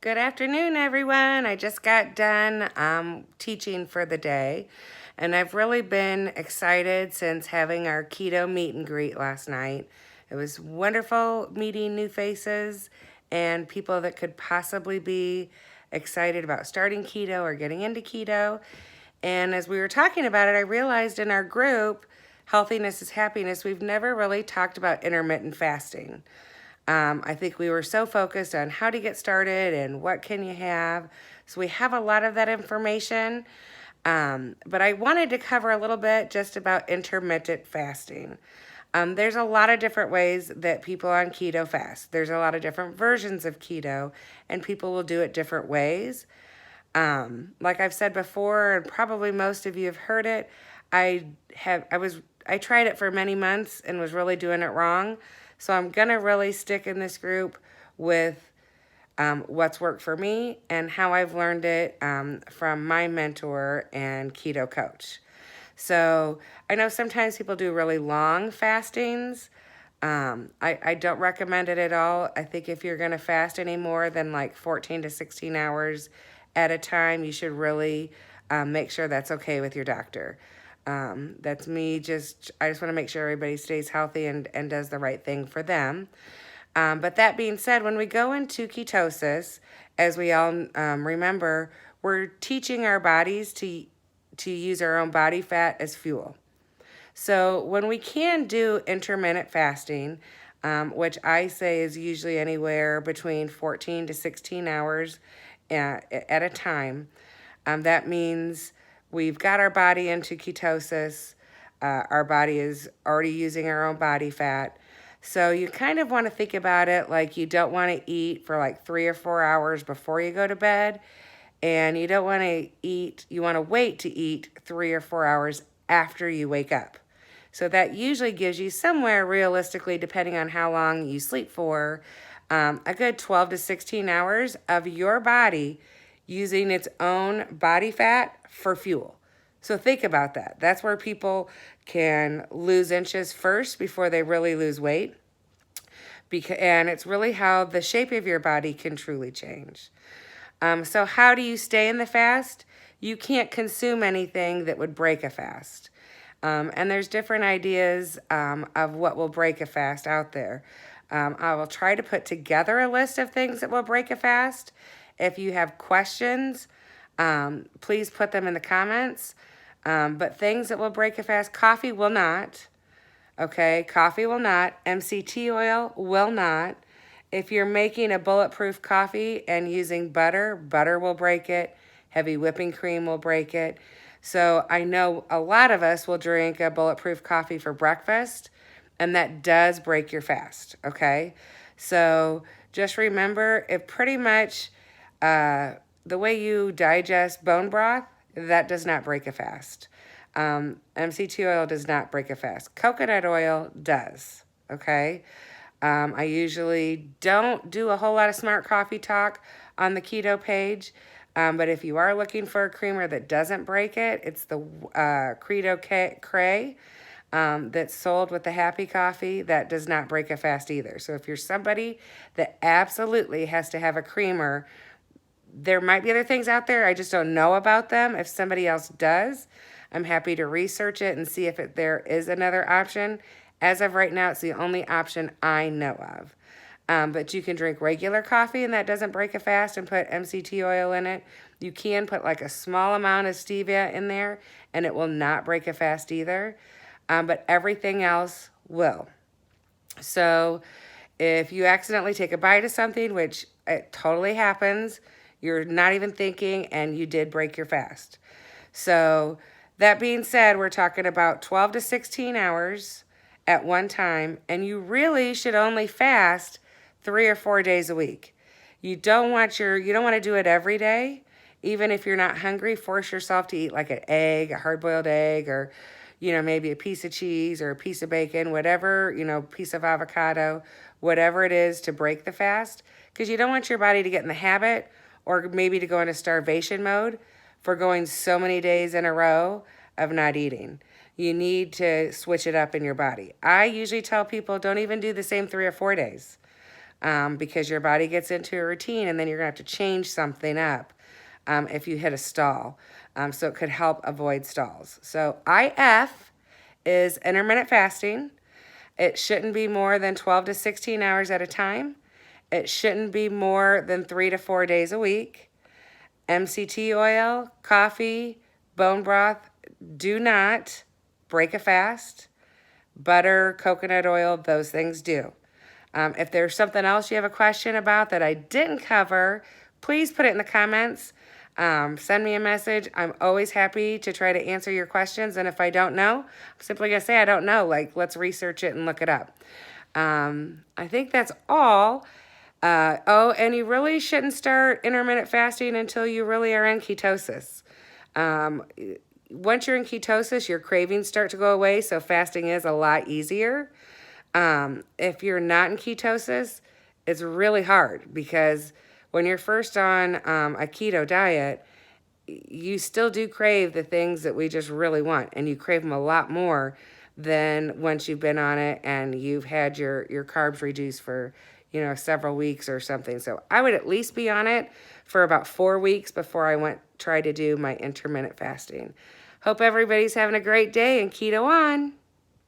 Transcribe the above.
Good afternoon, everyone. I just got done teaching for the day, and I've really been excited since having our keto meet and greet last night. It was wonderful meeting new faces and people that could possibly be excited about starting keto or getting into keto. And as we were talking about it, I realized in our group, Healthiness is Happiness, we've never really talked about intermittent fasting. I think we were so focused on how to get started and what can you have. So we have a lot of that information. But I wanted to cover a little bit just about intermittent fasting. There's a lot of different ways that people on keto fast. There's a lot of different versions of keto, and people will do it different ways. Like I've said before, and probably most of you have heard it, I tried it for many months and was really doing it wrong. So I'm gonna really stick in this group with what's worked for me and how I've learned it from my mentor and keto coach. So I know sometimes people do really long fastings. I don't recommend it at all. I think if you're gonna fast any more than like 14 to 16 hours at a time, you should really make sure that's okay with your doctor. That's me I just want to make sure everybody stays healthy and does the right thing for them. But that being said, when we go into ketosis, as we all remember, we're teaching our bodies to use our own body fat as fuel. So when we can do intermittent fasting, which I say is usually anywhere between 14 to 16 hours at a time, that means we've got our body into ketosis. Our body is already using our own body fat. So you kind of want to think about it like you don't want to eat for like 3 or 4 hours before you go to bed. And you don't want to eat, you want to wait to eat 3 or 4 hours after you wake up. So that usually gives you somewhere realistically, depending on how long you sleep for, a good 12 to 16 hours of your body using its own body fat for fuel. So think about that. That's where people can lose inches first before they really lose weight. And it's really how the shape of your body can truly change. So how do you stay in the fast? You can't consume anything that would break a fast. And there's different ideas of what will break a fast out there. I will try to put together a list of things that will break a fast. If you have questions, please put them in the comments. But things that will break a fast, coffee will not. Okay, coffee will not. MCT oil will not. If you're making a bulletproof coffee and using butter, butter will break it. Heavy whipping cream will break it. So I know a lot of us will drink a bulletproof coffee for breakfast, and that does break your fast, okay? So just remember, it pretty much, the way you digest bone broth, that does not break a fast. MCT oil does not break a fast. Coconut oil does, okay? I usually don't do a whole lot of smart coffee talk on the keto page, but if you are looking for a creamer that doesn't break it, it's the Keto Cray that's sold with the Happy Coffee. That does not break a fast either. So if you're somebody that absolutely has to have a creamer, there might be other things out there. I just don't know about them. If somebody else does, I'm happy to research it and see if there is another option. As of right now, it's the only option I know of. But you can drink regular coffee and that doesn't break a fast and put MCT oil in it. You can put like a small amount of stevia in there and it will not break a fast either. But everything else will. So if you accidentally take a bite of something, which it totally happens, you're not even thinking and you did break your fast. So that being said, we're talking about 12 to 16 hours at one time, and you really should only fast 3 or 4 days a week. You don't want to do it every day. Even if you're not hungry, force yourself to eat like an egg, a hard-boiled egg, or maybe a piece of cheese or a piece of bacon, whatever, piece of avocado, whatever it is to break the fast, because you don't want your body to get in the habit or maybe to go into starvation mode for going so many days in a row of not eating. You need to switch it up in your body. I usually tell people don't even do the same 3 or 4 days. because your body gets into a routine and then you're going to have to change something up if you hit a stall. So it could help avoid stalls. So IF is intermittent fasting. It shouldn't be more than 12 to 16 hours at a time. It shouldn't be more than 3 to 4 days a week. MCT oil, coffee, bone broth do not break a fast. Butter, coconut oil, those things do. If there's something else you have a question about that I didn't cover, please put it in the comments. Send me a message. I'm always happy to try to answer your questions. And if I don't know, I'm simply going to say I don't know. Like, let's research it and look it up. I think that's all. And you really shouldn't start intermittent fasting until you really are in ketosis. Once you're in ketosis, your cravings start to go away, so fasting is a lot easier. If you're not in ketosis, it's really hard because when you're first on a keto diet, you still do crave the things that we just really want, and you crave them a lot more than once you've been on it and you've had your carbs reduced for, several weeks or something. So I would at least be on it for about 4 weeks before I try to do my intermittent fasting. Hope everybody's having a great day and keto on.